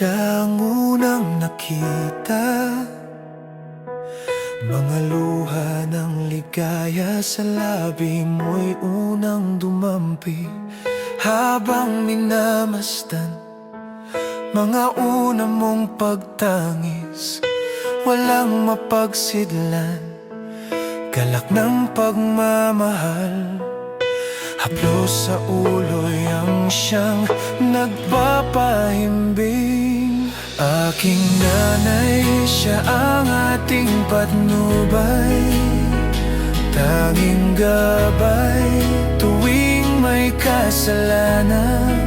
siya ang unang nakita, mga luha ng ligaya sa labi mo'y unang dumampi. Habang minamasdan mga una mong pagtangis, walang mapagsidlan, galak ng pagmamahal. Haplos sa ulo'y ang siyang nagpapahimbing. Aking nanay, siya ang ating patnubay, tanging gabay tuwing may kasalanan,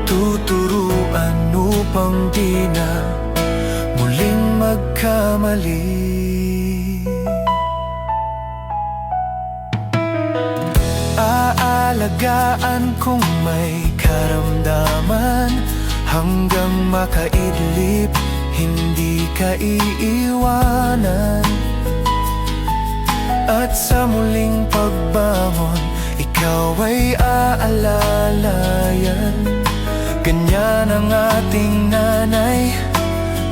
tuturuan upang di na muling magkamali. Aalagaan kung may karamdaman, hanggang makaidlip, hindi ka iiwanan. At sa muling pagbangon, ikaw ay aalalayan. Ganyan ang ating nanay,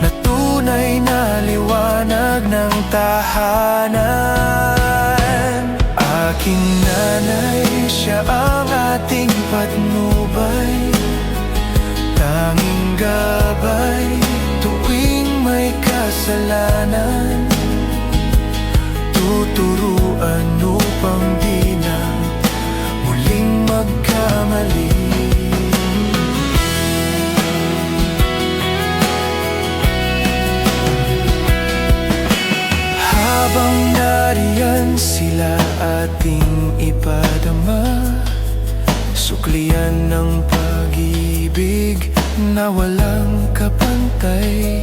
na tunay na liwanag ng tahanan. Aking nanay, siya ang ating patnubay, tanging gabay tuwing may kasalanan, tuturuan upang di na muling magkamali. Habang nariyan sila ating ipadama, suklian ng pag-ibig na walang kapantay.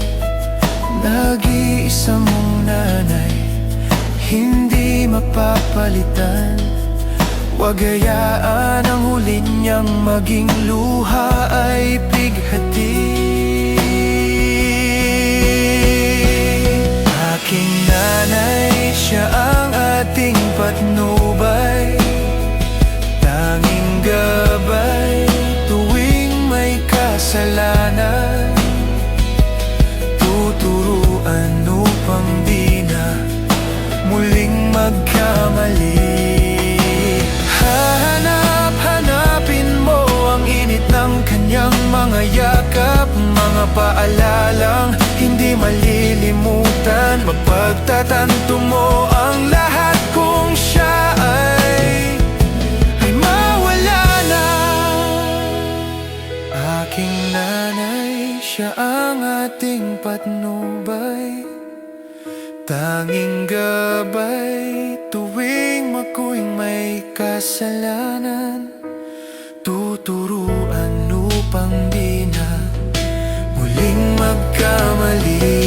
Nag-iisa mong nanay, hindi mapapalitan. Huwag hayaan ang huli niyang maging luha ay bighati. Aking nanay, siya ang ating patnubay, tanging gabay tuwing may kasalanan, tuturuan upang di na muling magkamali. Hanapin mo ang init ng kanyang mga yakap, mga paalalang hindi malilimutan. Mapagtatanto mo ang lahat kung siya ay mawala na. Aking nanay, siya ang ating patnubay, tanging gabay tuwing makuing may kasalanan, tuturuan upang di na muling magkamali.